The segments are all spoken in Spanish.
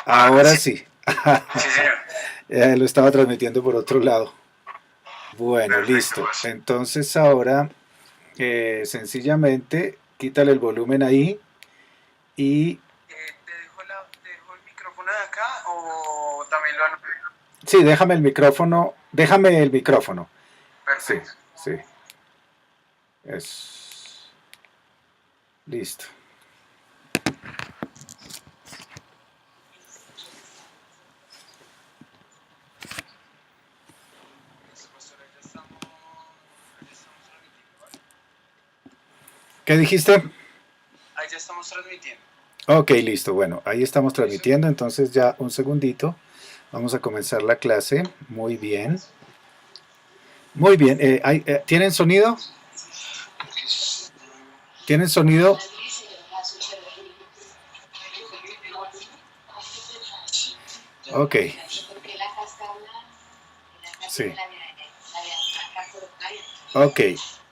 Ahora Sí, sí. sí, señor. Lo estaba transmitiendo por otro lado. Bueno, Perfecto, listo. pues. Entonces ahora sencillamente quítale el volumen ahí y ¿Te dejo el micrófono de acá o también lo anuncio? sí, déjame el micrófono. Déjame el micrófono. Sí, Perfecto. sí. Es listo. Listo, pastor, ahí ya estamos transmitiendo, ¿vale? ¿Qué dijiste? Ahí ya estamos transmitiendo. Ok, listo. Bueno, ahí estamos ¿Listo? transmitiendo. Entonces ya un segundito. Vamos a comenzar la clase. Muy bien. Muy bien. ¿Tienen sonido? ¿Tienen sonido? Ok. Sí. Ok.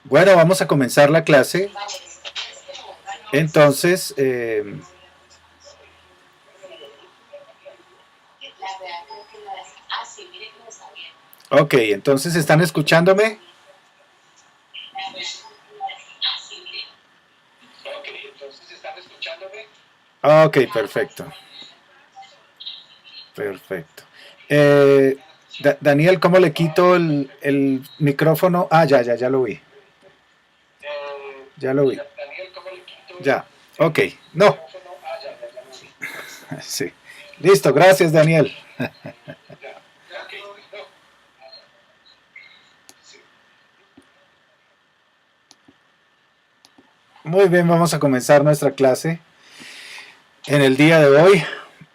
Bueno, vamos a comenzar la clase. Entonces, ok, entonces ¿están escuchándome? Ok, perfecto. Perfecto. Daniel, ¿cómo le quito el micrófono? Ah, ya lo vi. Ya lo vi. Ya. Ok. No. Sí. Listo, gracias, Daniel. Ya todo bien. Muy bien, vamos a comenzar nuestra clase en el día de hoy.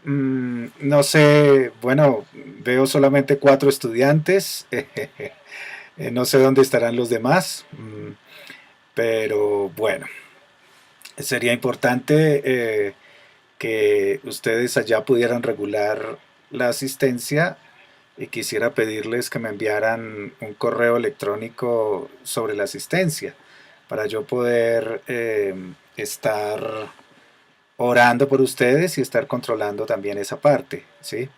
No sé, bueno, veo solamente 4 estudiantes. No sé dónde estarán los demás. Pero bueno, sería importante que ustedes allá pudieran regular la asistencia y quisiera pedirles que me enviaran un correo electrónico sobre la asistencia para yo poder estar orando por ustedes y estar controlando también esa parte, ¿sí?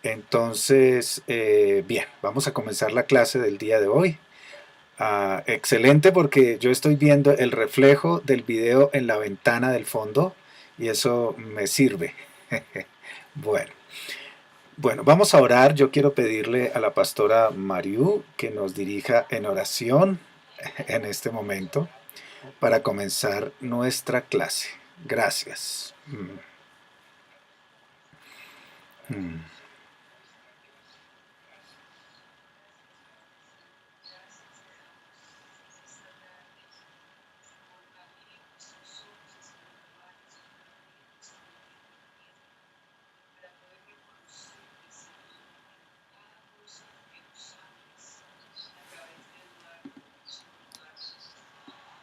Entonces, bien, vamos a comenzar la clase del día de hoy. Excelente porque yo estoy viendo el reflejo del video en la ventana del fondo y eso me sirve. Bueno, bueno, vamos a orar. Yo quiero pedirle a la pastora Mariú que nos dirija en oración en este momento para comenzar nuestra clase. Gracias. Mm.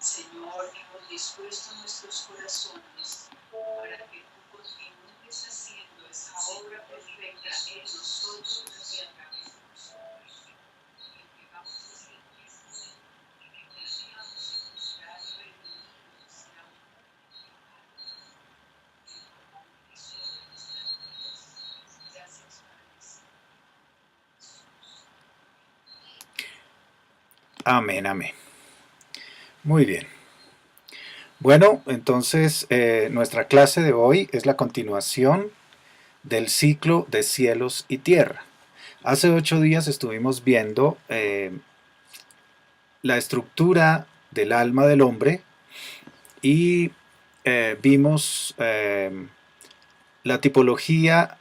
Señor, hemos dispuesto nuestros corazones para que tú continúes haciendo esa obra perfecta en nosotros y a través de nosotros. Y entregamos este tiempo y que confiamos en buscar reunidos en amor y paz. En tu nombre sobre nuestras vidas. Gracias, Padre Santo. Jesús. Amén, amén. Muy bien. Bueno, entonces nuestra clase de hoy es la continuación del ciclo de cielos y tierra. Hace 8 días estuvimos viendo la estructura del alma del hombre y vimos la tipología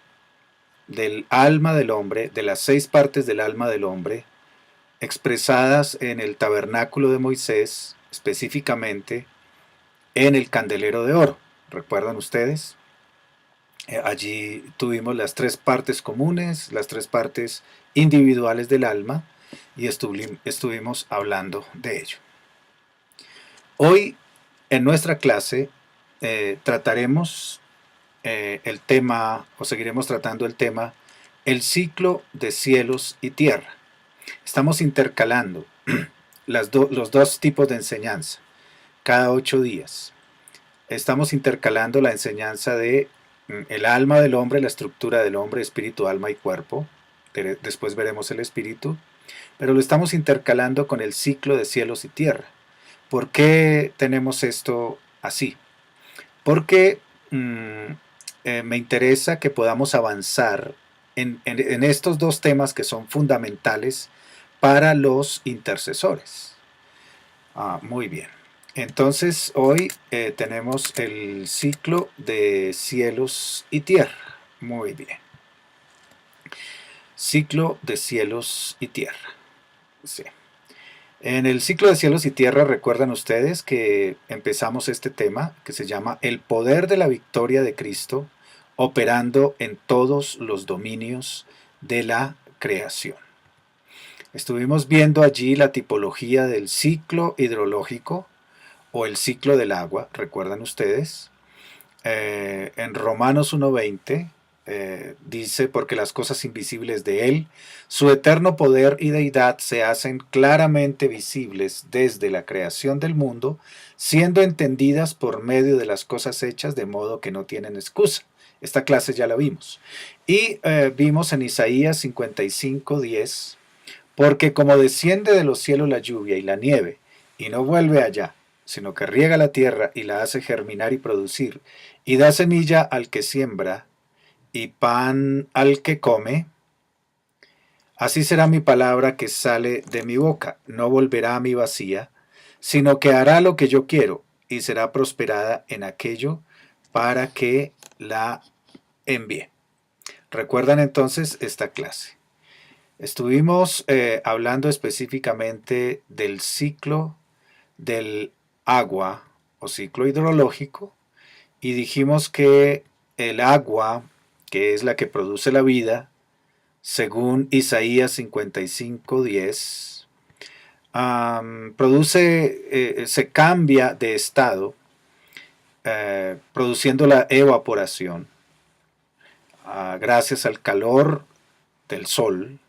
del alma del hombre, de las 6 partes del alma del hombre, expresadas en el tabernáculo de Moisés, específicamente en el candelero de oro. ¿Recuerdan ustedes? Allí tuvimos las 3 partes comunes, las 3 partes individuales del alma y estuvimos hablando de ello. Hoy en nuestra clase trataremos el tema, o seguiremos tratando el tema, el ciclo de cielos y tierra. Estamos intercalando los 2 tipos de enseñanza cada 8 días. Estamos intercalando la enseñanza de el alma del hombre, la estructura del hombre, espíritu, alma y cuerpo. Después veremos el espíritu, pero lo estamos intercalando con el ciclo de cielos y tierra. ¿Por qué tenemos esto así? Porque me interesa que podamos avanzar en estos dos temas que son fundamentales para los intercesores. Muy bien. Entonces hoy tenemos el ciclo de cielos y tierra. Muy bien. Ciclo de cielos y tierra. Sí. En el ciclo de cielos y tierra recuerdan ustedes que empezamos este tema que se llama el poder de la victoria de Cristo operando en todos los dominios de la creación. Estuvimos viendo allí la tipología del ciclo hidrológico o el ciclo del agua, recuerdan ustedes. En Romanos 1:20 dice, porque las cosas invisibles de Él, su eterno poder y deidad se hacen claramente visibles desde la creación del mundo, siendo entendidas por medio de las cosas hechas, de modo que no tienen excusa. Esta clase ya la vimos. Y vimos en Isaías 55:10, porque como desciende de los cielos la lluvia y la nieve, y no vuelve allá, sino que riega la tierra y la hace germinar y producir, y da semilla al que siembra y pan al que come, así será mi palabra que sale de mi boca, no volverá a mí vacía, sino que hará lo que yo quiero y será prosperada en aquello para que la envíe. ¿Recuerdan entonces esta clase? Estuvimos hablando específicamente del ciclo del agua o ciclo hidrológico y dijimos que el agua, que es la que produce la vida, según Isaías 55:10, se cambia de estado, produciendo la evaporación, gracias al calor del sol,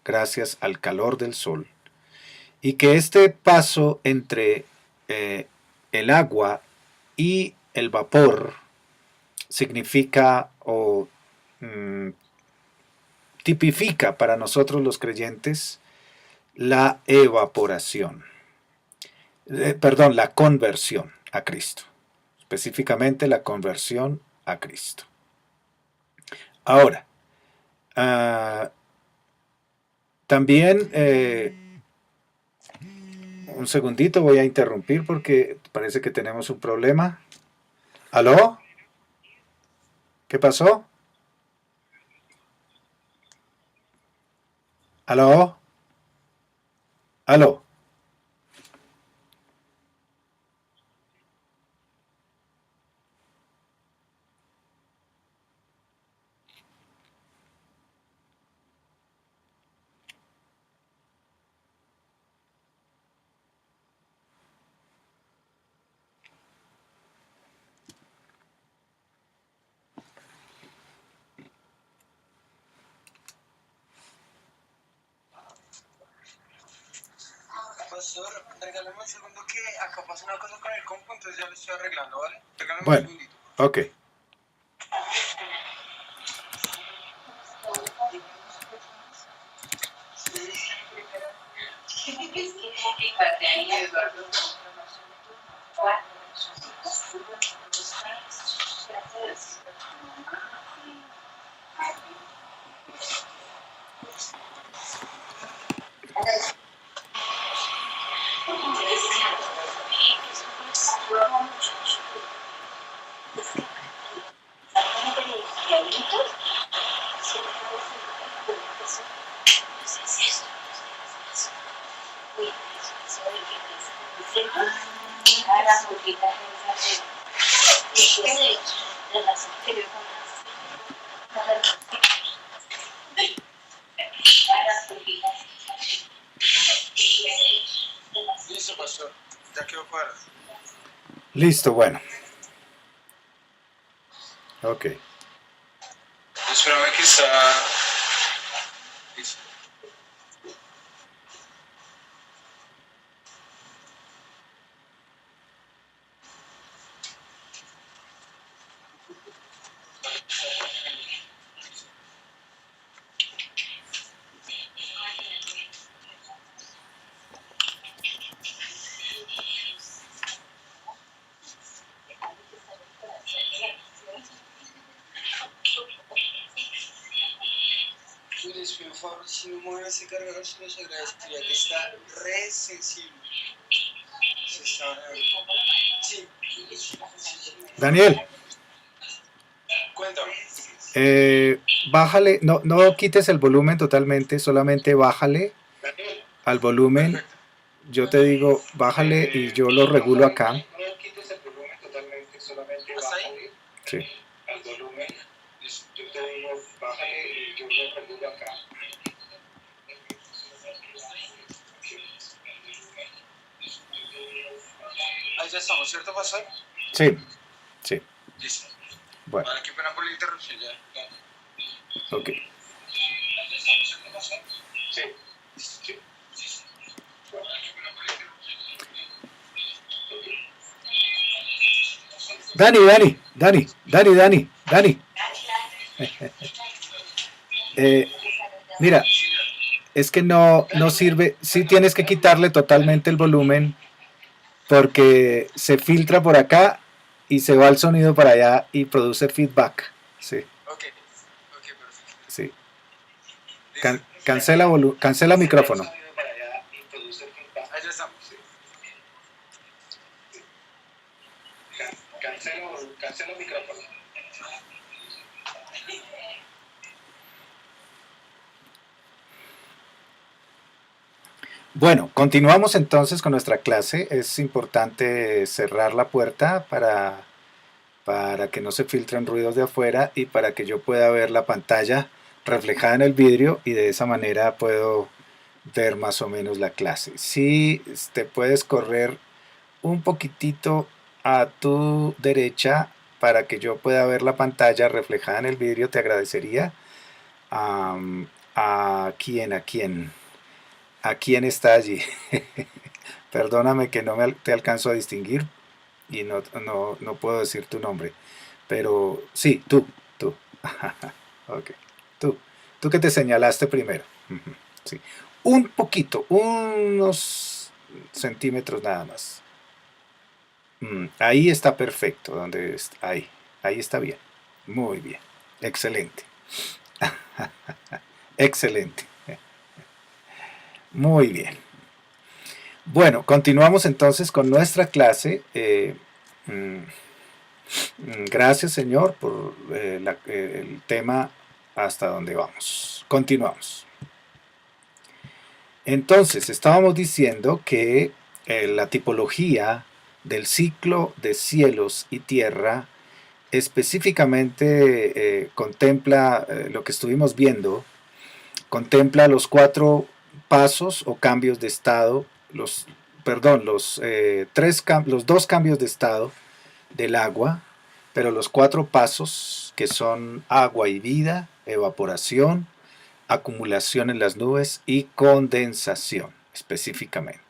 gracias al calor del sol, y que este paso entre el agua y el vapor significa o tipifica para nosotros los creyentes la evaporación, perdón, la conversión a Cristo, específicamente la conversión a Cristo. Ahora, también, un segundito, voy a interrumpir porque parece que tenemos un problema. ¿Aló? ¿Qué pasó? ¿Aló? ¿Aló? Pastor, regálame un segundo que acá pasa una cosa con el compu, entonces ya lo estoy arreglando, ¿vale? Regálame un Bueno, segundito. ok. Listo, pastor. Ya quedó cuadrado. Listo, bueno. Ok. Espérame que está... Listo. favor, si no mueven ese cargador, se los agradecería, que está re sensible. Se está... Sí. Daniel, Cuéntame. bájale, no quites el volumen totalmente, solamente bájale al volumen. Perfecto. Yo te digo, bájale y yo lo regulo acá. No quites el volumen totalmente, solamente bájale. Sí. Al volumen. Yo te digo, bájale y yo lo regulo acá. Ahí ya estamos, ¿cierto, pastor? Sí, sí. Listo. Bueno, Vale, qué pena por la interrupción ya. ok. Sí. Dani. Mira, es que no sirve, sí tienes que quitarle totalmente el volumen porque se filtra por acá y se va el sonido para allá y produce feedback. Sí, Ok, perfecto. sí. Cancela micrófono. Ahí ya estamos. Cancelo micrófono. Bueno, continuamos entonces con nuestra clase. Es importante cerrar la puerta para que no se filtren ruidos de afuera y para que yo pueda ver la pantalla reflejada en el vidrio y de esa manera puedo ver más o menos la clase. Si te puedes correr un poquitito a tu derecha para que yo pueda ver la pantalla reflejada en el vidrio, te agradecería. ¿A quién está allí? Perdóname que no te alcanzo a distinguir y no puedo decir tu nombre. Pero sí, tú. Ok, tú que te señalaste primero. Sí. Un poquito, unos centímetros nada más. Ahí está perfecto, ahí está bien. Muy bien, excelente. Excelente. Muy bien. Bueno, continuamos entonces con nuestra clase. Gracias, Señor, por el tema hasta donde vamos. Continuamos. Entonces, estábamos diciendo que la tipología del ciclo de cielos y tierra específicamente contempla lo que estuvimos viendo, contempla los 4 pasos o cambios de estado, los 2 cambios de estado del agua, pero los 4 pasos que son agua y vida, evaporación, acumulación en las nubes y condensación específicamente.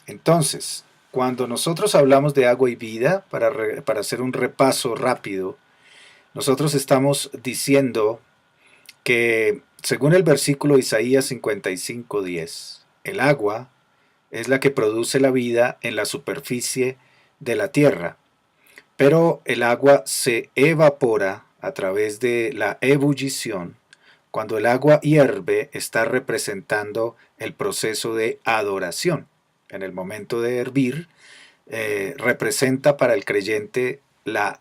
Entonces, cuando nosotros hablamos de agua y vida, para hacer un repaso rápido, nosotros estamos diciendo que, según el versículo Isaías 55:10, el agua es la que produce la vida en la superficie de la tierra, pero el agua se evapora a través de la ebullición. Cuando el agua hierve, está representando el proceso de adoración. En el momento de hervir, representa para el creyente la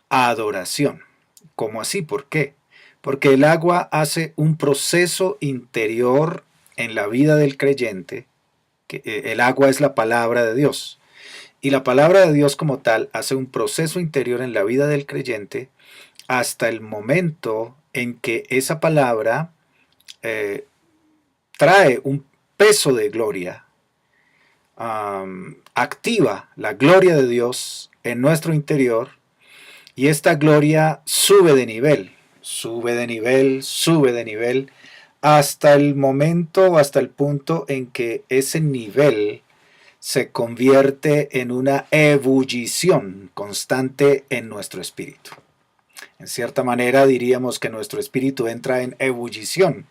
adoración. ¿Cómo así? ¿Por qué? Porque el agua hace un proceso interior en la vida del creyente, que el agua es la palabra de Dios. Y la palabra de Dios como tal hace un proceso interior en la vida del creyente hasta el momento en que esa palabra trae un peso de gloria, activa la gloria de Dios en nuestro interior y esta gloria sube de nivel, hasta el momento, hasta el punto en que ese nivel se convierte en una ebullición constante en nuestro espíritu. En cierta manera diríamos que nuestro espíritu entra en ebullición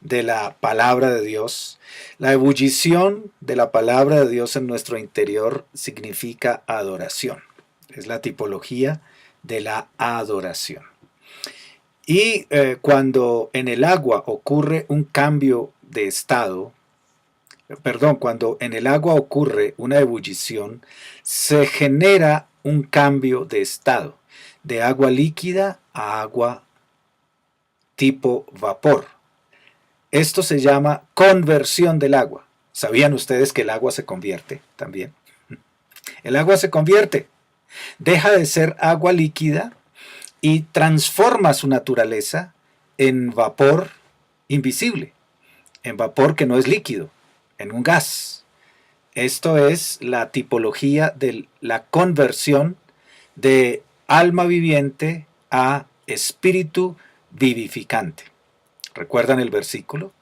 de la palabra de Dios. La ebullición de la palabra de Dios en nuestro interior significa adoración. Es la tipología de la adoración. Y cuando en el agua ocurre un cambio de estado, perdón, cuando en el agua ocurre una ebullición, se genera un cambio de estado, de agua líquida a agua tipo vapor. Esto se llama conversión del agua. ¿Sabían ustedes que el agua se convierte también? El agua se convierte, deja de ser agua líquida y transforma su naturaleza en vapor invisible, en vapor que no es líquido, en un gas. Esto es la tipología de la conversión de alma viviente a espíritu vivificante. ¿Recuerdan el versículo?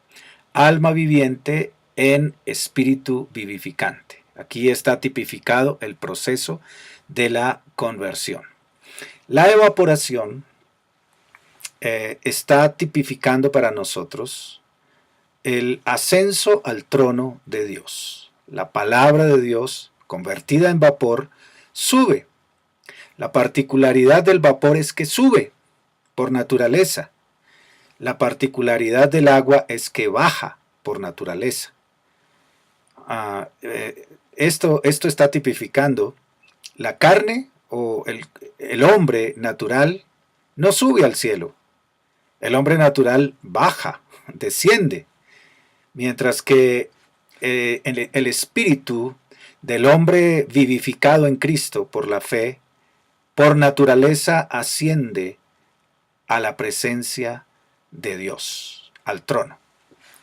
Alma viviente en espíritu vivificante. Aquí está tipificado el proceso de la conversión. La evaporación está tipificando para nosotros el ascenso al trono de Dios. La palabra de Dios, convertida en vapor, sube. La particularidad del vapor es que sube por naturaleza. La particularidad del agua es que baja por naturaleza. Esto está tipificando la carne o el hombre natural no sube al cielo. El hombre natural baja, desciende. Mientras que el espíritu del hombre vivificado en Cristo por la fe, por naturaleza asciende a la presencia de Dios, al trono.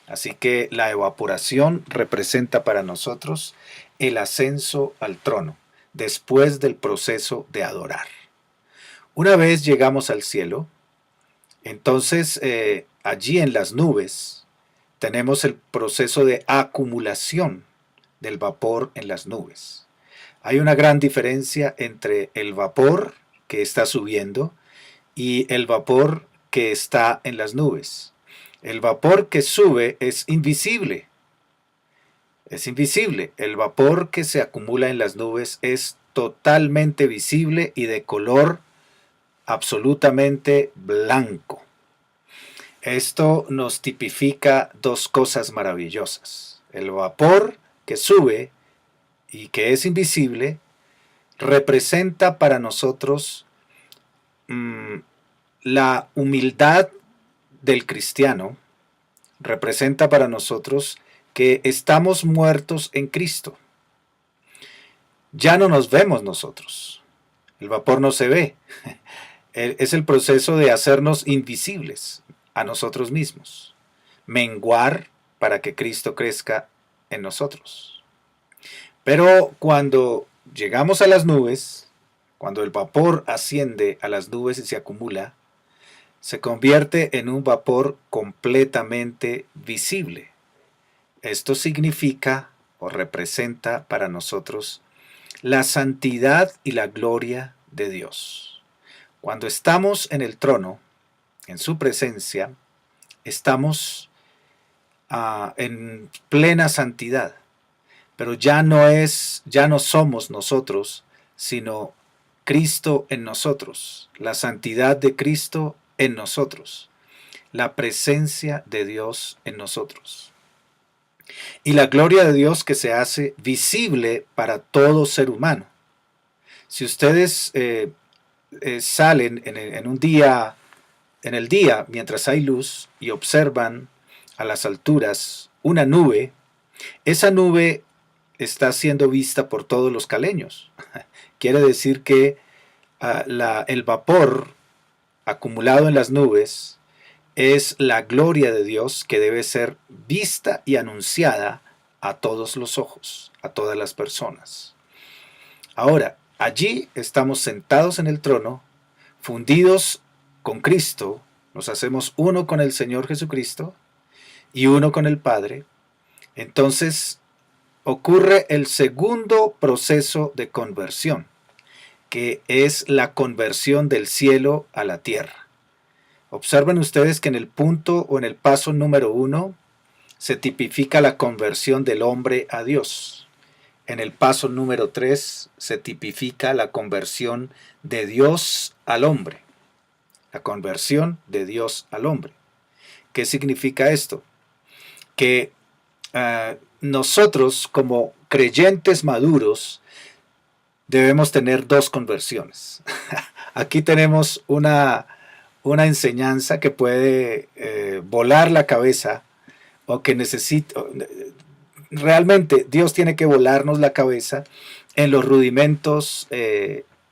Así que la evaporación representa para nosotros el ascenso al trono, después del proceso de adorar. Una vez llegamos al cielo, entonces allí en las nubes tenemos el proceso de acumulación del vapor en las nubes. Hay una gran diferencia entre el vapor que está subiendo y el vapor que está en las nubes. El vapor que sube es invisible. Es invisible. El vapor que se acumula en las nubes es totalmente visible y de color absolutamente blanco. Esto nos tipifica dos cosas maravillosas. El vapor que sube y que es invisible representa para nosotros la humildad del cristiano, representa para nosotros que estamos muertos en Cristo. Ya no nos vemos nosotros. El vapor no se ve. Es el proceso de hacernos invisibles a nosotros mismos. Menguar para que Cristo crezca en nosotros. Pero cuando llegamos a las nubes, cuando el vapor asciende a las nubes y se acumula, se convierte en un vapor completamente visible. Esto significa o representa para nosotros la santidad y la gloria de Dios. Cuando estamos en el trono, en su presencia, estamos en plena santidad, pero ya no somos nosotros, sino Cristo en nosotros, la santidad de Cristo en nosotros, la presencia de Dios en nosotros. Y la gloria de Dios que se hace visible para todo ser humano. Si ustedes salen en un día, en el día, mientras hay luz, y observan a las alturas una nube, esa nube está siendo vista por todos los caleños. Quiere decir que el vapor acumulado en las nubes es la gloria de Dios que debe ser vista y anunciada a todos los ojos, a todas las personas. Ahora, allí estamos sentados en el trono, fundidos con Cristo, nos hacemos uno con el Señor Jesucristo y uno con el Padre. Entonces ocurre el segundo proceso de conversión, que es la conversión del cielo a la tierra. Observen ustedes que en el punto o en el paso número 1 se tipifica la conversión del hombre a Dios. En el paso número 3 se tipifica la conversión de Dios al hombre. la conversión de Dios al hombre. ¿Qué significa esto? Que nosotros como creyentes maduros debemos tener dos conversiones. Aquí tenemos una enseñanza que puede volar la cabeza o que necesita... Realmente Dios tiene que volarnos la cabeza en los rudimentos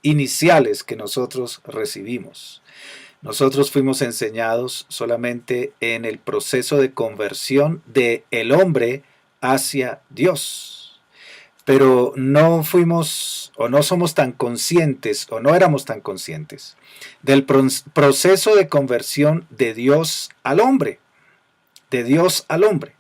iniciales que nosotros recibimos. Nosotros fuimos enseñados solamente en el proceso de conversión del hombre hacia Dios. Pero no fuimos o no somos tan conscientes o no éramos tan conscientes del proceso de conversión de Dios al hombre. De Dios al hombre.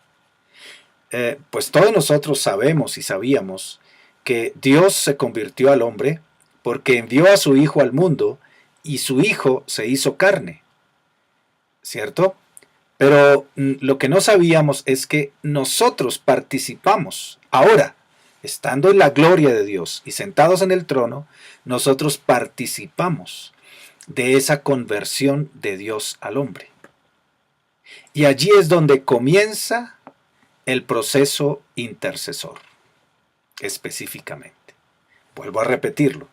Pues todos nosotros sabemos y sabíamos que Dios se convirtió al hombre porque envió a su Hijo al mundo y su Hijo se hizo carne, ¿cierto? Pero lo que no sabíamos es que nosotros participamos ahora, estando en la gloria de Dios y sentados en el trono, nosotros participamos de esa conversión de Dios al hombre. Y allí es donde comienza el proceso intercesor, específicamente. Vuelvo a repetirlo.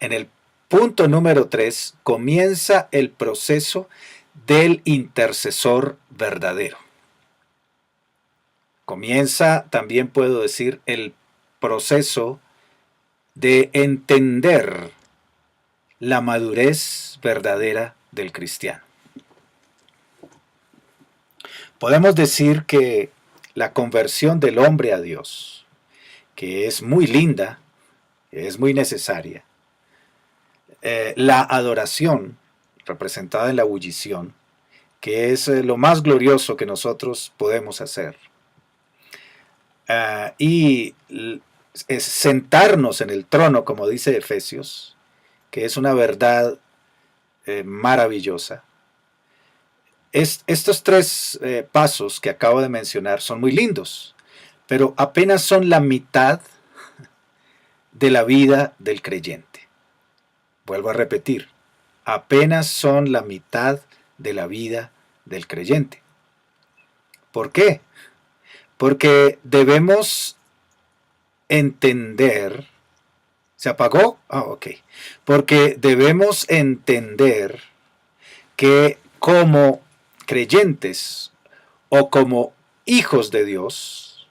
En el punto número 3 comienza el proceso del intercesor verdadero. Comienza, también puedo decir, el proceso de entender la madurez verdadera del cristiano. Podemos decir que la conversión del hombre a Dios, que es muy linda, es muy necesaria, la adoración representada en la ebullición, que es lo más glorioso que nosotros podemos hacer, y es sentarnos en el trono, como dice Efesios, que es una verdad maravillosa. Estos tres pasos que acabo de mencionar son muy lindos, pero apenas son la mitad de la vida del creyente. Vuelvo a repetir, apenas son la mitad de la vida del creyente. ¿Por qué? Porque debemos entender... ¿Se apagó? Ok. Porque debemos entender que como creyentes o como hijos de Dios,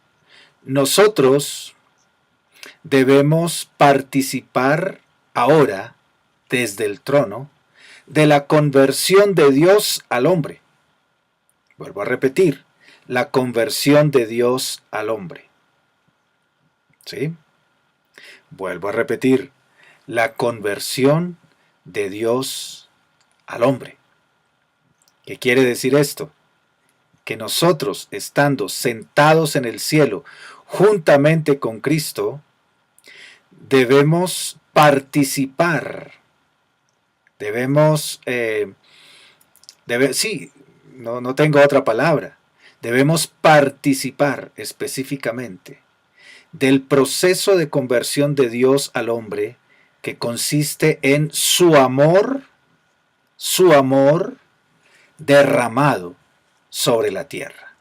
nosotros debemos participar ahora desde el trono de la conversión de Dios al hombre. Vuelvo a repetir, la conversión de Dios al hombre. ¿Sí? Vuelvo a repetir, la conversión de Dios al hombre. ¿Qué quiere decir esto? Que nosotros, estando sentados en el cielo juntamente con Cristo, debemos participar. Debemos, no tengo otra palabra. Debemos participar específicamente del proceso de conversión de Dios al hombre, que consiste en su amor derramado sobre la tierra.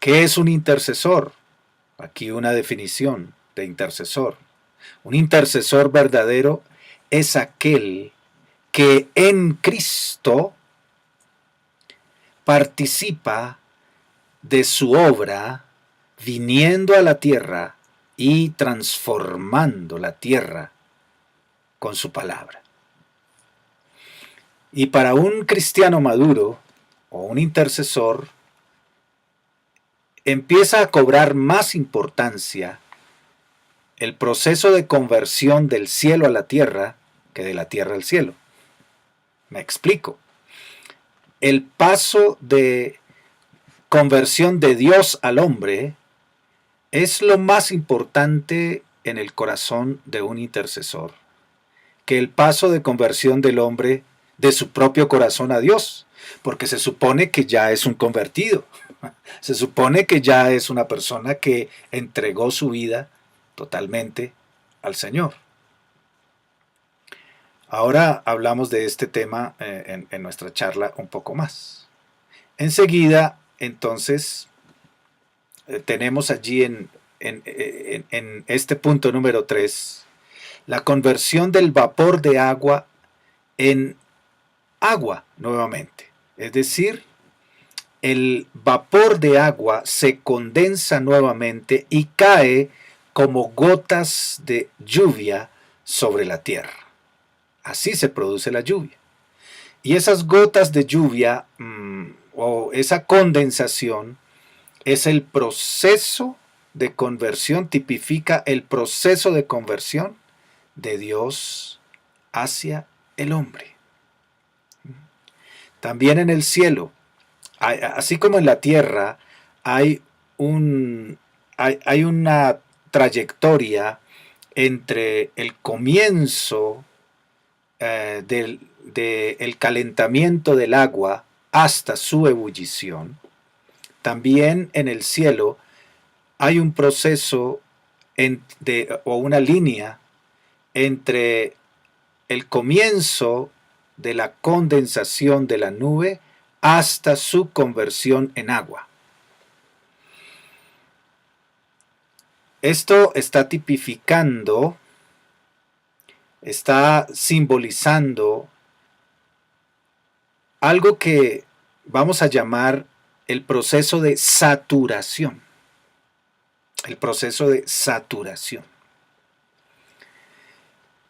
¿Qué es un intercesor? Aquí una definición de intercesor. Un intercesor verdadero es aquel que en Cristo participa de su obra, viniendo a la tierra y transformando la tierra con su palabra. Y para un cristiano maduro o un intercesor, empieza a cobrar más importancia el proceso de conversión del cielo a la tierra que de la tierra al cielo. Me explico. El paso de conversión de Dios al hombre es lo más importante en el corazón de un intercesor, que el paso de conversión del hombre de su propio corazón a Dios, porque se supone que ya es un convertido, se supone que ya es una persona que entregó su vida totalmente al Señor. Ahora hablamos de este tema en nuestra charla un poco más. Enseguida, entonces, tenemos allí en este punto número 3, la conversión del vapor de agua en agua nuevamente. Es decir, el vapor de agua se condensa nuevamente y cae como gotas de lluvia sobre la tierra. Así se produce la lluvia. Y esas gotas de lluvia o esa condensación es el proceso de conversión, tipifica el proceso de conversión de Dios hacia el hombre. También en el cielo, así como en la tierra, hay una trayectoria entre el comienzo del calentamiento del agua hasta su ebullición. También en el cielo hay un proceso o una línea entre el comienzo de la condensación de la nube hasta su conversión en agua. Esto está tipificando, está simbolizando algo que vamos a llamar el proceso de saturación. El proceso de saturación.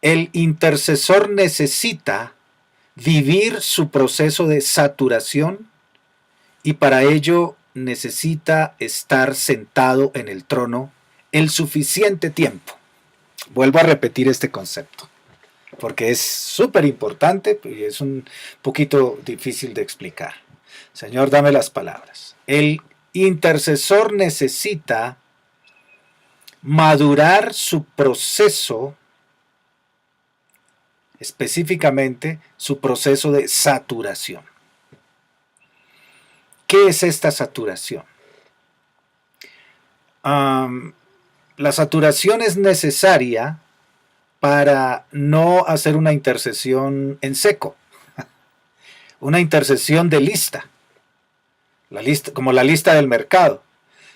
El intercesor necesita vivir su proceso de saturación y para ello necesita estar sentado en el trono el suficiente tiempo. Vuelvo a repetir este concepto porque es súper importante y es un poquito difícil de explicar. Señor, dame las palabras. El intercesor necesita madurar su proceso, específicamente su proceso de saturación. ¿Qué es esta saturación? La saturación es necesaria para no hacer una intercesión en seco, una intercesión de lista, como la lista del mercado.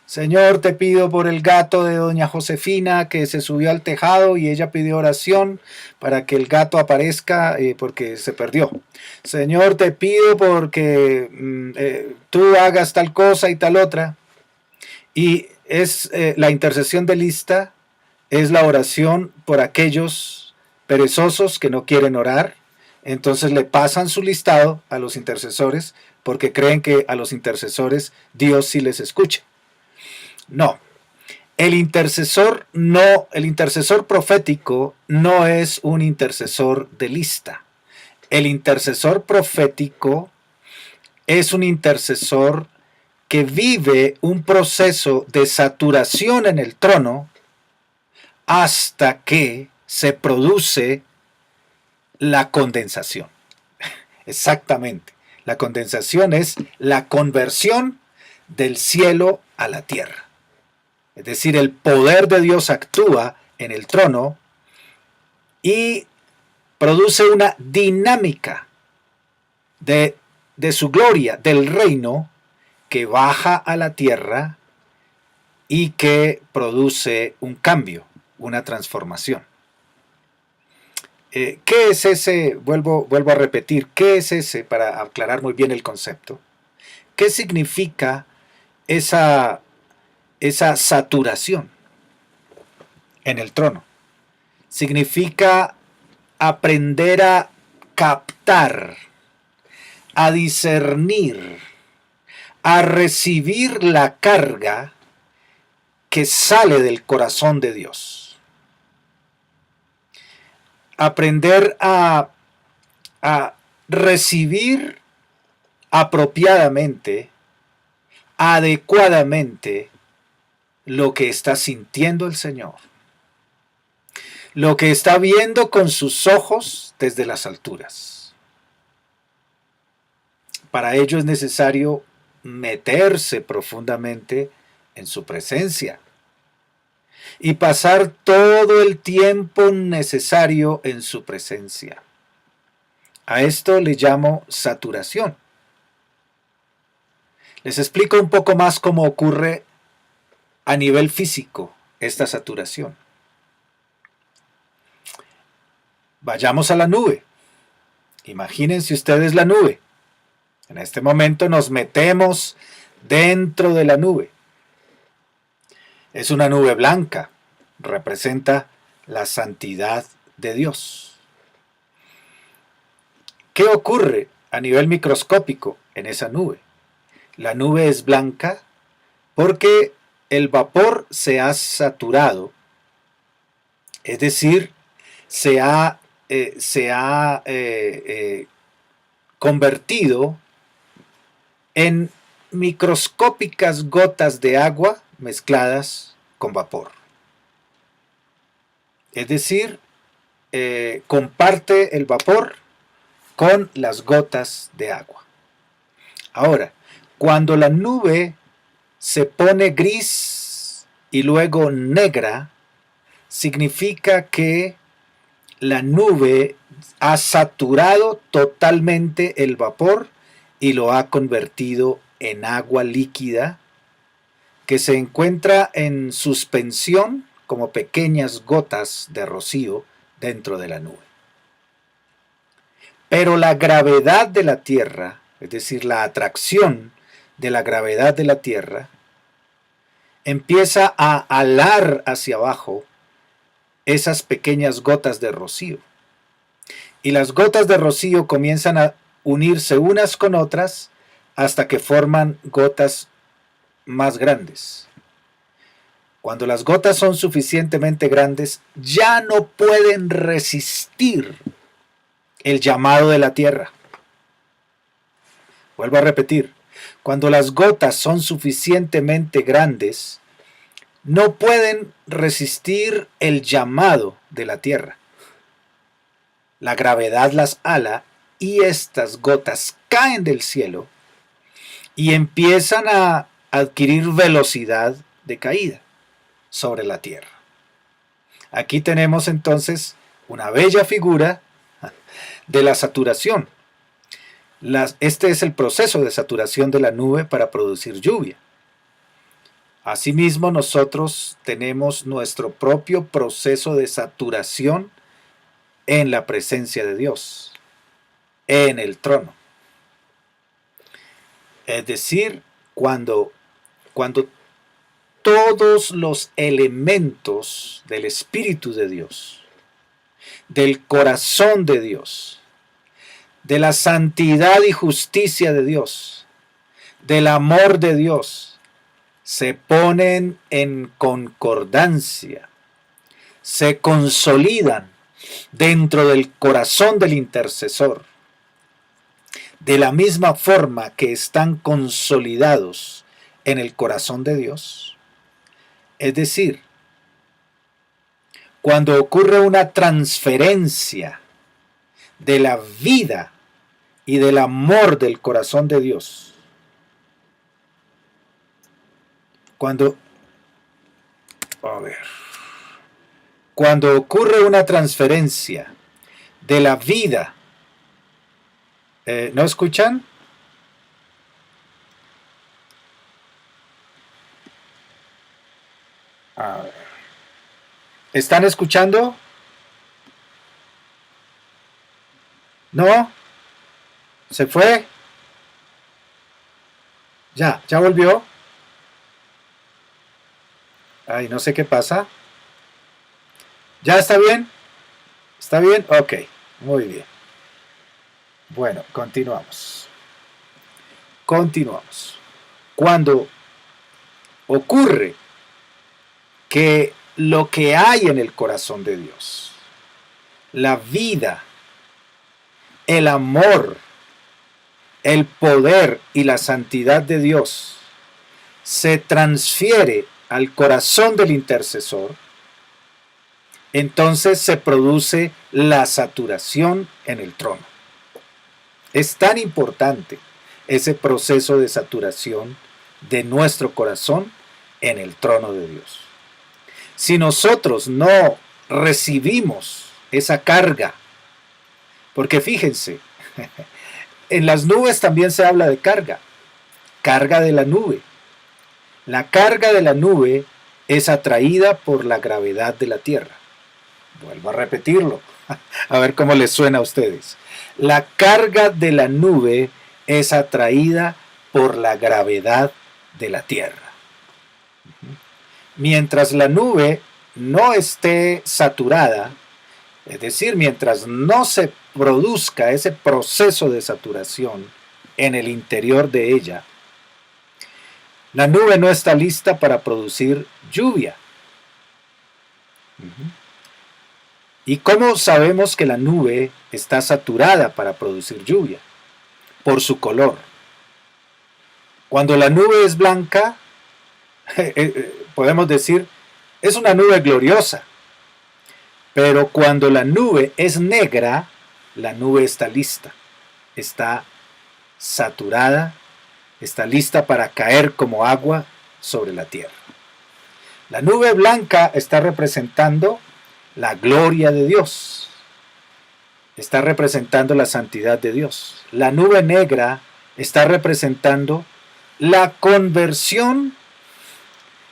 Señor, te pido por el gato de doña Josefina que se subió al tejado y ella pidió oración para que el gato aparezca porque se perdió. Señor, te pido porque tú hagas tal cosa y tal otra. Y es la intercesión de lista, es la oración por aquellos perezosos que no quieren orar. Entonces le pasan su listado a los intercesores porque creen que a los intercesores Dios sí les escucha. No, el intercesor profético no es un intercesor de lista. El intercesor profético es un intercesor que vive un proceso de saturación en el trono hasta que se produce la condensación. Exactamente. La condensación es la conversión del cielo a la tierra. Es decir, el poder de Dios actúa en el trono y produce una dinámica de su gloria, del reino, que baja a la tierra y que produce un cambio, una transformación. ¿Qué es ese? Vuelvo a repetir, ¿qué es ese? Para aclarar muy bien el concepto. ¿Qué significa esa saturación en el trono? Significa aprender a captar, a discernir, a recibir la carga que sale del corazón de Dios. Aprender a recibir apropiadamente, adecuadamente, lo que está sintiendo el Señor, lo que está viendo con sus ojos desde las alturas. Para ello es necesario meterse profundamente en su presencia y pasar todo el tiempo necesario en su presencia. A esto le llamo saturación. Les explico un poco más cómo ocurre a nivel físico esta saturación. Vayamos a la nube. Imagínense ustedes la nube. En este momento nos metemos dentro de la nube. Es una nube blanca. Representa la santidad de Dios. ¿Qué ocurre a nivel microscópico en esa nube? La nube es blanca porque el vapor se ha saturado, es decir, se ha convertido en microscópicas gotas de agua mezcladas con vapor. Es decir, comparte el vapor con las gotas de agua. Ahora, cuando la nube se pone gris y luego negra, significa que la nube ha saturado totalmente el vapor y lo ha convertido en agua líquida que se encuentra en suspensión como pequeñas gotas de rocío dentro de la nube. Pero la gravedad de la Tierra, es decir, la atracción de la gravedad de la Tierra, empieza a alar hacia abajo esas pequeñas gotas de rocío. Y las gotas de rocío comienzan a unirse unas con otras hasta que forman gotas más grandes. Cuando las gotas son suficientemente grandes, ya no pueden resistir el llamado de la tierra. Vuelvo a repetir, cuando las gotas son suficientemente grandes, no pueden resistir el llamado de la tierra. La gravedad las ala y estas gotas caen del cielo y empiezan a adquirir velocidad de caída sobre la tierra. Aquí tenemos entonces una bella figura de la saturación. Este es el proceso de saturación de la nube para producir lluvia. Asimismo, nosotros tenemos nuestro propio proceso de saturación en la presencia de Dios, en el trono. Es decir, cuando todos los elementos del Espíritu de Dios, del corazón de Dios, de la santidad y justicia de Dios, del amor de Dios, se ponen en concordancia, se consolidan dentro del corazón del intercesor, de la misma forma que están consolidados en el corazón de Dios. Es decir, cuando ocurre una transferencia de la vida y del amor del corazón de Dios, cuando ocurre una transferencia de la vida, ¿no escuchan? A ver. ¿Están escuchando? ¿No? ¿Se fue? Ya volvió. Ay, no sé qué pasa. ¿Ya está bien? ¿Está bien? Ok, muy bien. Bueno, continuamos. Cuando ocurre que lo que hay en el corazón de Dios, la vida, el amor, el poder y la santidad de Dios se transfiere al corazón del intercesor, entonces se produce la saturación en el trono. Es tan importante ese proceso de saturación de nuestro corazón en el trono de Dios. Si nosotros no recibimos esa carga, porque fíjense, En las nubes también se habla de carga, carga de la nube. La carga de la nube es atraída por la gravedad de la tierra. Vuelvo a repetirlo, a ver cómo les suena a ustedes. La carga de la nube es atraída por la gravedad de la tierra. Mientras la nube no esté saturada, es decir, mientras no se produzca ese proceso de saturación en el interior de ella, la nube no está lista para producir lluvia. ¿Y cómo sabemos que la nube está saturada para producir lluvia? Por su color. Cuando la nube es blanca, podemos decir, es una nube gloriosa. Pero cuando la nube es negra, la nube está lista, está saturada, está lista para caer como agua sobre la tierra. La nube blanca está representando la gloria de Dios, está representando la santidad de Dios. La nube negra está representando la conversión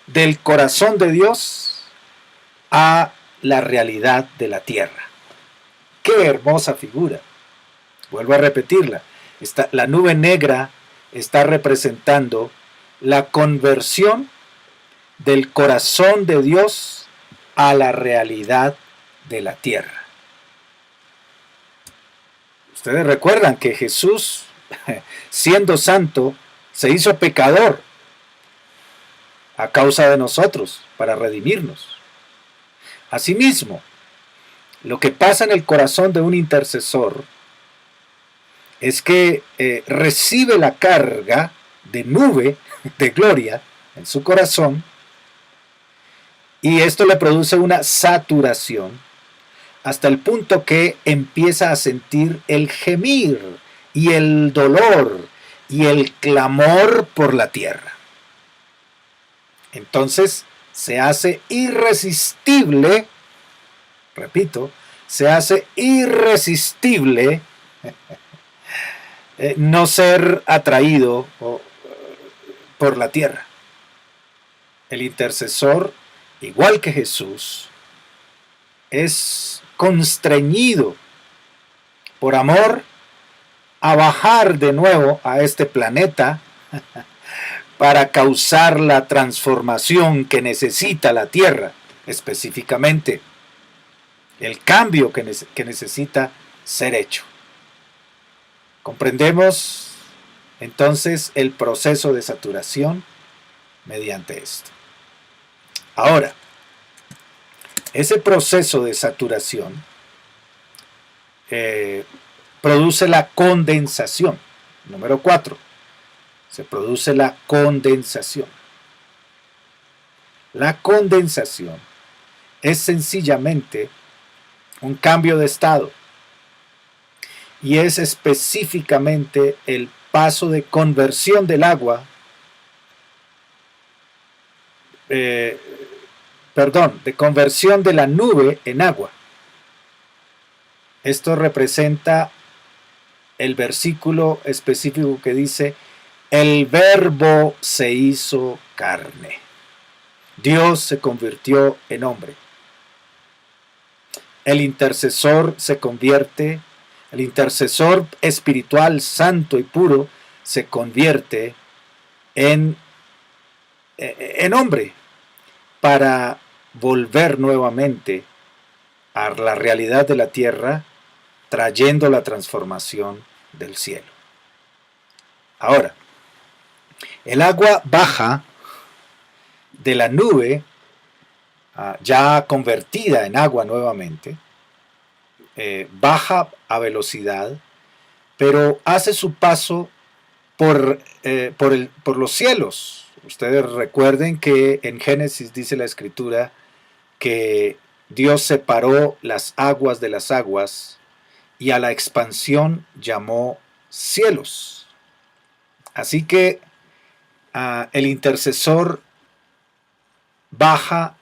del corazón de Dios a la realidad de la tierra. ¡Qué hermosa figura! Vuelvo a repetirla. La nube negra está representando la conversión del corazón de Dios a la realidad de la tierra. Ustedes recuerdan que Jesús, siendo santo, se hizo pecador a causa de nosotros, para redimirnos. Asimismo, lo que pasa en el corazón de un intercesor es que recibe la carga de nube de gloria en su corazón, y esto le produce una saturación hasta el punto que empieza a sentir el gemir y el dolor y el clamor por la tierra. Entonces se hace irresistible, repito, se hace irresistible no ser atraído por la tierra. El intercesor, igual que Jesús, es constreñido por amor a bajar de nuevo a este planeta para causar la transformación que necesita la tierra, específicamente el cambio que necesita ser hecho. Comprendemos entonces el proceso de saturación mediante esto. Ahora, ese proceso de saturación produce la condensación. Número 4. Se produce la condensación. La condensación es sencillamente un cambio de estado y es específicamente el paso de conversión del agua, de conversión de la nube en agua. Esto representa el versículo específico que dice: el verbo se hizo carne. Dios se convirtió en hombre. El intercesor se convierte, el intercesor espiritual, santo y puro, se convierte en hombre para volver nuevamente a la realidad de la tierra, trayendo la transformación del cielo. Ahora, el agua baja de la nube, ya convertida en agua nuevamente, baja a velocidad, pero hace su paso por los cielos. Ustedes recuerden que en Génesis dice la Escritura que Dios separó las aguas de las aguas y a la expansión llamó cielos. Así que el intercesor baja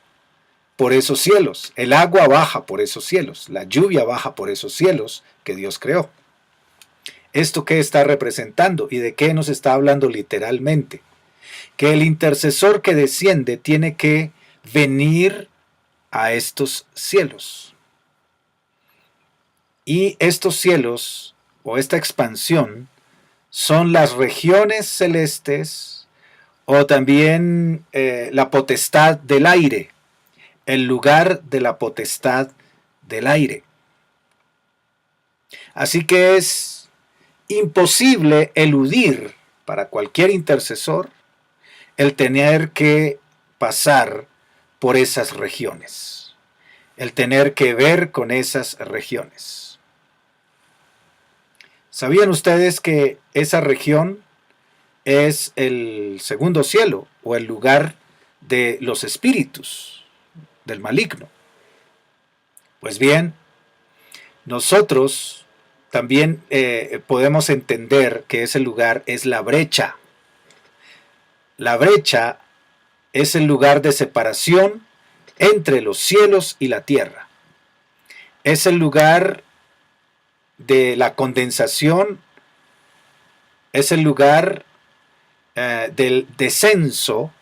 por esos cielos, el agua baja por esos cielos, la lluvia baja por esos cielos que Dios creó. ¿Esto qué está representando y de qué nos está hablando literalmente? Que el intercesor que desciende tiene que venir a estos cielos. Y estos cielos, o esta expansión, son las regiones celestes, o también la potestad del aire, el lugar de la potestad del aire. Así que es imposible eludir para cualquier intercesor el tener que pasar por esas regiones, el tener que ver con esas regiones. ¿Sabían ustedes que esa región es el segundo cielo o el lugar de los espíritus, del maligno? Pues bien, nosotros también podemos entender que ese lugar es la brecha. La brecha es el lugar de separación entre los cielos y la tierra. Es el lugar de la condensación, es el lugar del descenso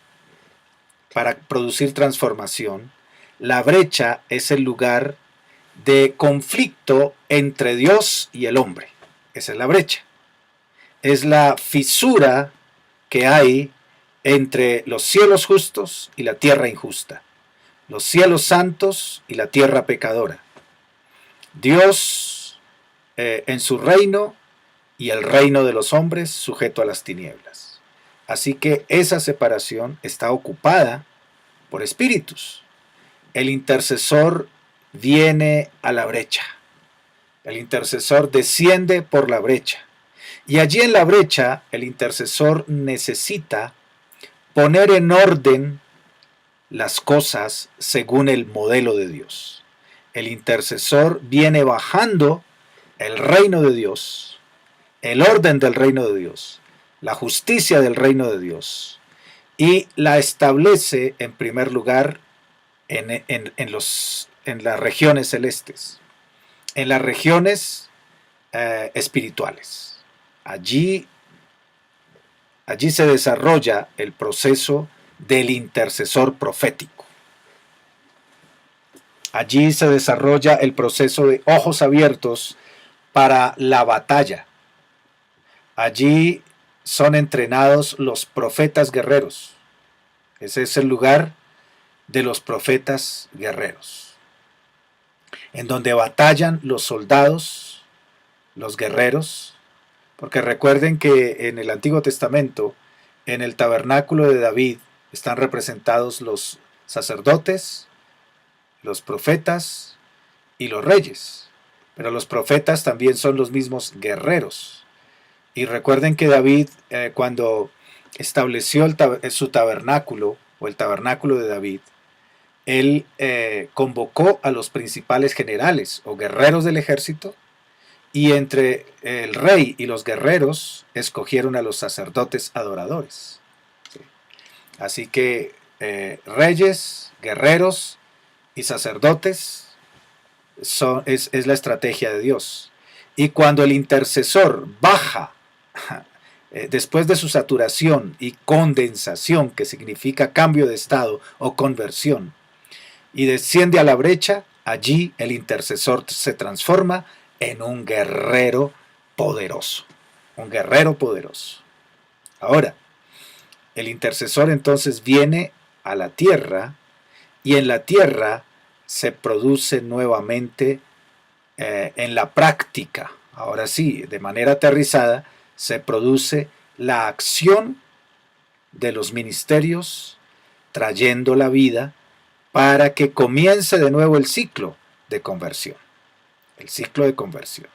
para producir transformación. La brecha es el lugar de conflicto entre Dios y el hombre. Esa es la brecha. Es la fisura que hay entre los cielos justos y la tierra injusta, los cielos santos y la tierra pecadora, Dios en su reino y el reino de los hombres sujeto a las tinieblas. Así que esa separación está ocupada por espíritus. El intercesor viene a la brecha. El intercesor desciende por la brecha. Y allí en la brecha el intercesor necesita poner en orden las cosas según el modelo de Dios. El intercesor viene bajando el reino de Dios, el orden del reino de Dios, la justicia del reino de Dios, y la establece en primer lugar en las regiones celestes, en las regiones espirituales. Allí se desarrolla el proceso del intercesor profético. Allí se desarrolla el proceso de ojos abiertos para la batalla. Allí son entrenados los profetas guerreros. Ese es el lugar de los profetas guerreros, en donde batallan los soldados, los guerreros, porque recuerden que en el Antiguo Testamento, en el tabernáculo de David, están representados los sacerdotes, los profetas y los reyes. Pero los profetas también son los mismos guerreros. Y recuerden que David, cuando estableció su tabernáculo, o el tabernáculo de David, él convocó a los principales generales o guerreros del ejército, y entre el rey y los guerreros escogieron a los sacerdotes adoradores. ¿Sí? Así que reyes, guerreros y sacerdotes es la estrategia de Dios. Y cuando el intercesor baja después de su saturación y condensación, que significa cambio de estado o conversión, y desciende a la brecha, allí el intercesor se transforma en un guerrero poderoso. Un guerrero poderoso. Ahora, el intercesor entonces viene a la tierra, y en la tierra se produce nuevamente en la práctica, ahora sí, de manera aterrizada, se produce la acción de los ministerios trayendo la vida para que comience de nuevo el ciclo de conversión. El ciclo de conversión.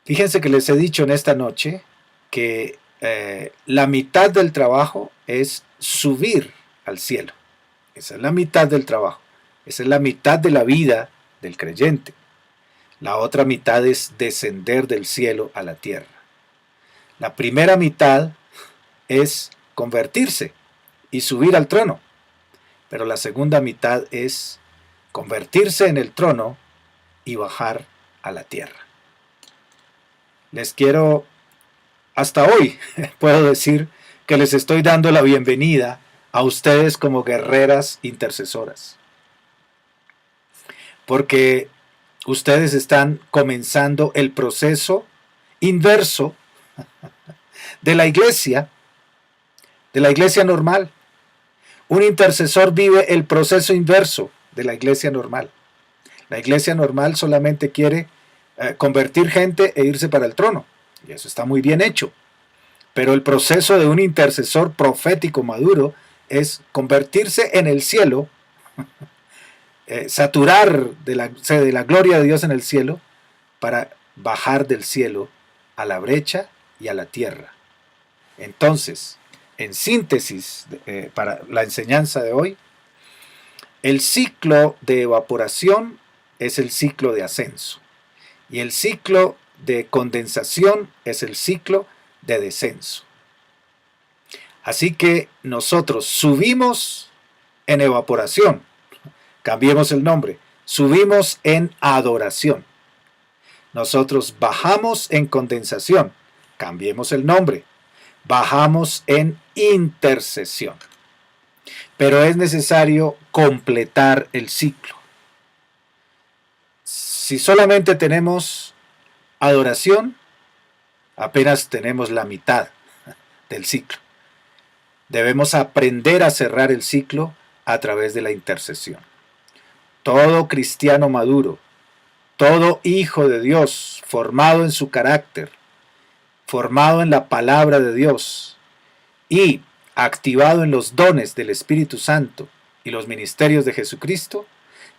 Fíjense que les he dicho en esta noche que la mitad del trabajo es subir al cielo. Esa es la mitad del trabajo. Esa es la mitad de la vida del creyente. La otra mitad es descender del cielo a la tierra. La primera mitad es convertirse y subir al trono. Pero la segunda mitad es convertirse en el trono y bajar a la tierra. les quiero, hasta hoy, puedo decir que les estoy dando la bienvenida a ustedes como guerreras intercesoras. Porque ustedes están comenzando el proceso inverso de la iglesia normal. Un intercesor vive el proceso inverso de la iglesia normal. La iglesia normal solamente quiere convertir gente e irse para el trono. Y eso está muy bien hecho. Pero el proceso de un intercesor profético maduro es convertirse en el cielo, saturar de la gloria de Dios en el cielo, para bajar del cielo a la brecha y a la tierra. Entonces, en síntesis, para la enseñanza de hoy, el ciclo de evaporación es el ciclo de ascenso y el ciclo de condensación es el ciclo de descenso. Así que nosotros subimos en evaporación, cambiemos el nombre, subimos en adoración. Nosotros bajamos en condensación, cambiemos el nombre, bajamos en intercesión. Pero es necesario completar el ciclo. Si solamente tenemos adoración, apenas tenemos la mitad del ciclo. Debemos aprender a cerrar el ciclo a través de la intercesión. Todo cristiano maduro, todo hijo de Dios, formado en su carácter, formado en la palabra de Dios y activado en los dones del Espíritu Santo y los ministerios de Jesucristo,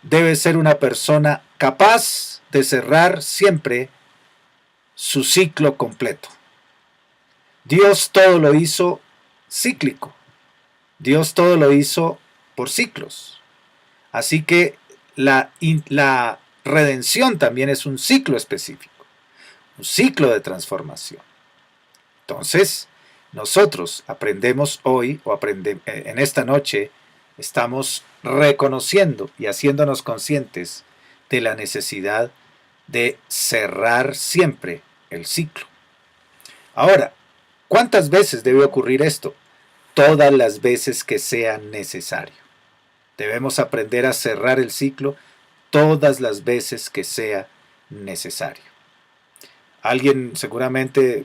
debe ser una persona capaz de cerrar siempre su ciclo completo. Dios todo lo hizo cíclico. Dios todo lo hizo por ciclos. Así que la redención también es un ciclo específico, un ciclo de transformación. Entonces, nosotros aprendemos hoy, en esta noche, estamos reconociendo y haciéndonos conscientes de la necesidad de cerrar siempre el ciclo. Ahora, ¿cuántas veces debe ocurrir esto? Todas las veces que sea necesario. Debemos aprender a cerrar el ciclo todas las veces que sea necesario. Alguien seguramente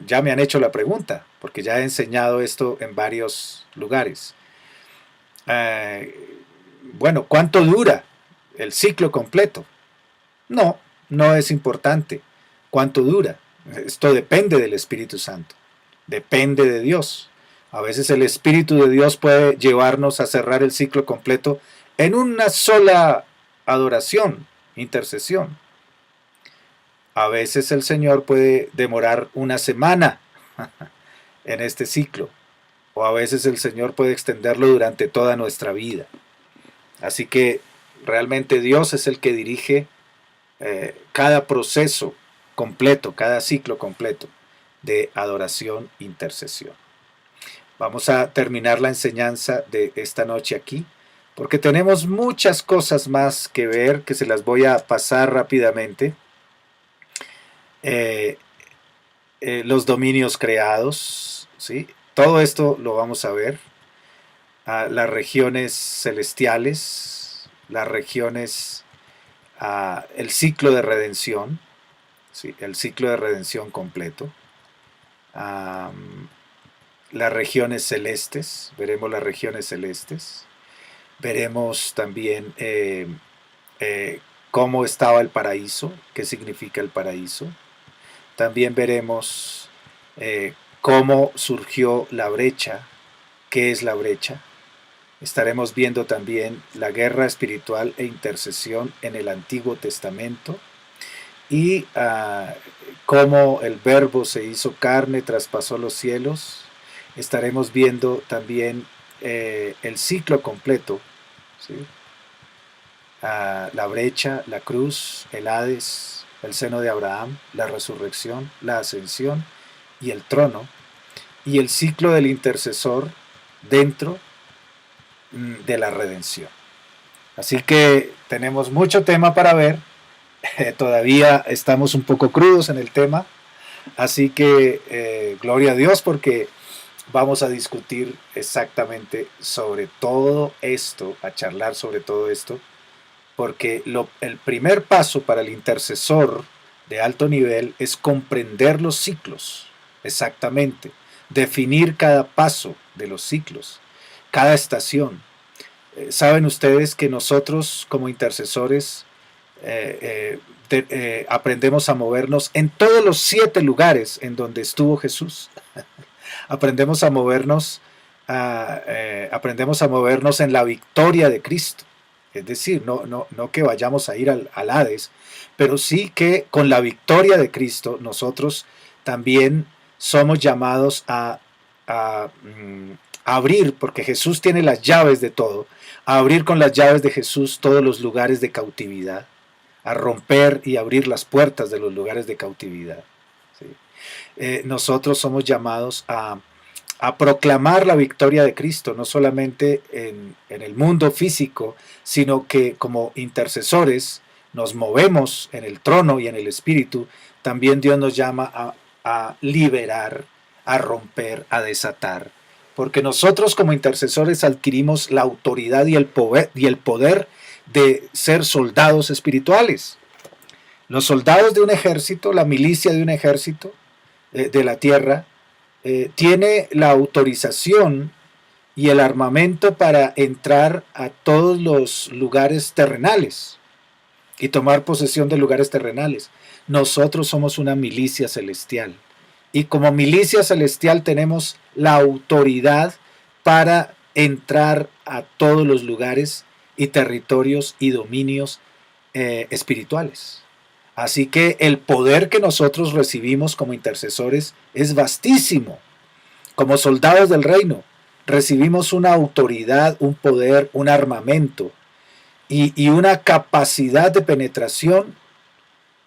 ya me han hecho la pregunta, porque ya he enseñado esto en varios lugares. Bueno, ¿cuánto dura el ciclo completo? No, no es importante cuánto dura. Esto depende del Espíritu Santo, depende de Dios. A veces el Espíritu de Dios puede llevarnos a cerrar el ciclo completo en una sola adoración, intercesión. A veces el Señor puede demorar una semana en este ciclo, o a veces el Señor puede extenderlo durante toda nuestra vida. Así que realmente Dios es el que dirige cada proceso completo, cada ciclo completo de adoración, intercesión. Vamos a terminar la enseñanza de esta noche aquí, porque tenemos muchas cosas más que ver, que se las voy a pasar rápidamente. Los dominios creados, ¿sí? Todo esto lo vamos a ver. Las regiones celestiales, las regiones, el ciclo de redención, ¿sí? El ciclo de redención completo. Las regiones celestes, veremos las regiones celestes. Veremos también cómo estaba el paraíso, qué significa el paraíso. También veremos cómo surgió la brecha, qué es la brecha. Estaremos viendo también la guerra espiritual e intercesión en el Antiguo Testamento y cómo el Verbo se hizo carne, traspasó los cielos. Estaremos viendo también el ciclo completo, ¿sí? La brecha, la cruz, el Hades, el seno de Abraham, la resurrección, la ascensión y el trono, y el ciclo del intercesor dentro de la redención. Así que tenemos mucho tema para ver. Todavía estamos un poco crudos en el tema, Así que gloria a Dios porque vamos a discutir exactamente sobre todo esto, a charlar sobre todo esto, porque el primer paso para el intercesor de alto nivel es comprender los ciclos, exactamente, definir cada paso de los ciclos, cada estación. Saben ustedes que nosotros como intercesores aprendemos a movernos en todos los 7 lugares en donde estuvo Jesús. Aprendemos a movernos, aprendemos a movernos en la victoria de Cristo. Es decir, no que vayamos a ir al Hades, pero sí que con la victoria de Cristo nosotros también somos llamados a abrir, porque Jesús tiene las llaves de todo, a abrir con las llaves de Jesús todos los lugares de cautividad, a romper y abrir las puertas de los lugares de cautividad. ¿Sí? Nosotros somos llamados a proclamar la victoria de Cristo, no solamente en el mundo físico, sino que como intercesores nos movemos en el trono y en el espíritu. También Dios nos llama a liberar, a romper, a desatar, porque nosotros como intercesores adquirimos la autoridad y el poder de ser soldados espirituales. Los soldados de un ejército, la milicia de un ejército de la tierra, tiene la autorización y el armamento para entrar a todos los lugares terrenales y tomar posesión de lugares terrenales. Nosotros somos una milicia celestial y como milicia celestial tenemos la autoridad para entrar a todos los lugares y territorios y dominios espirituales. Así que el poder que nosotros recibimos como intercesores es vastísimo. Como soldados del reino, recibimos una autoridad, un poder, un armamento y una capacidad de penetración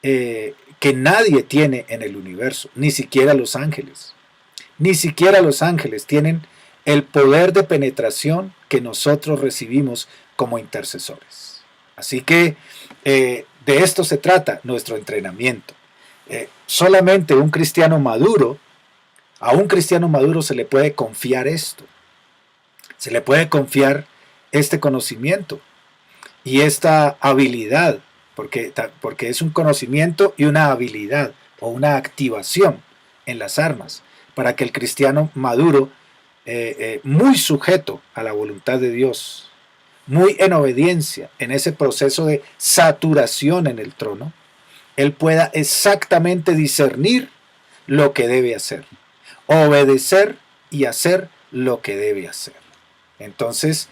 que nadie tiene en el universo, ni siquiera los ángeles. Ni siquiera los ángeles tienen el poder de penetración que nosotros recibimos como intercesores. Así que de esto se trata nuestro entrenamiento. Solamente un cristiano maduro, a un cristiano maduro se le puede confiar esto. Se le puede confiar este conocimiento y esta habilidad, porque es un conocimiento y una habilidad o una activación en las armas, para que el cristiano maduro, muy sujeto a la voluntad de Dios, muy en obediencia en ese proceso de saturación en el trono, él pueda exactamente discernir lo que debe hacer, obedecer y hacer lo que debe hacer. Entonces,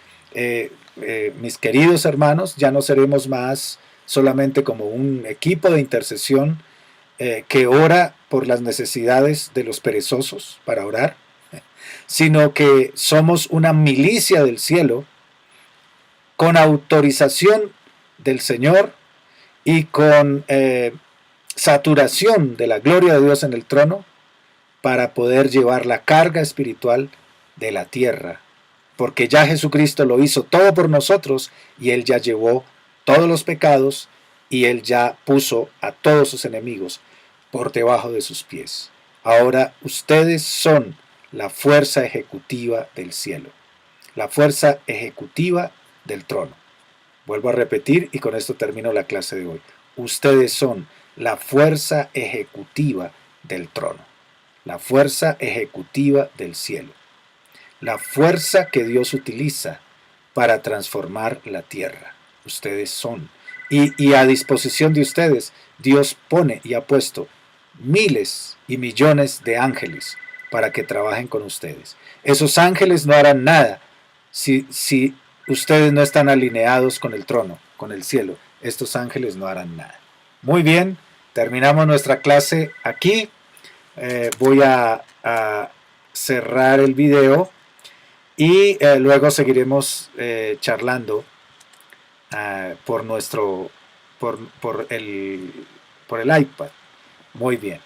mis queridos hermanos, ya no seremos más solamente como un equipo de intercesión que ora por las necesidades de los perezosos para orar, sino que somos una milicia del cielo con autorización del Señor y con saturación de la gloria de Dios en el trono para poder llevar la carga espiritual de la tierra, porque ya Jesucristo lo hizo todo por nosotros y Él ya llevó todos los pecados y Él ya puso a todos sus enemigos por debajo de sus pies. Ahora ustedes son la fuerza ejecutiva del cielo, la fuerza ejecutiva del trono. Vuelvo a repetir y con esto termino la clase de hoy. Ustedes son la fuerza ejecutiva del trono, la fuerza ejecutiva del cielo, la fuerza que Dios utiliza para transformar la tierra. Ustedes son. Y a disposición de ustedes, Dios pone y ha puesto miles y millones de ángeles para que trabajen con ustedes. Esos ángeles no harán nada si ustedes no están alineados con el trono, con el cielo. Estos ángeles no harán nada. Muy bien, terminamos nuestra clase aquí. Voy a cerrar el video y luego seguiremos charlando por el iPad. Muy bien.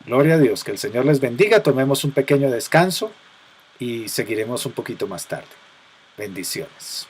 Gloria a Dios, que el Señor les bendiga. Tomemos un pequeño descanso y seguiremos un poquito más tarde. Bendiciones.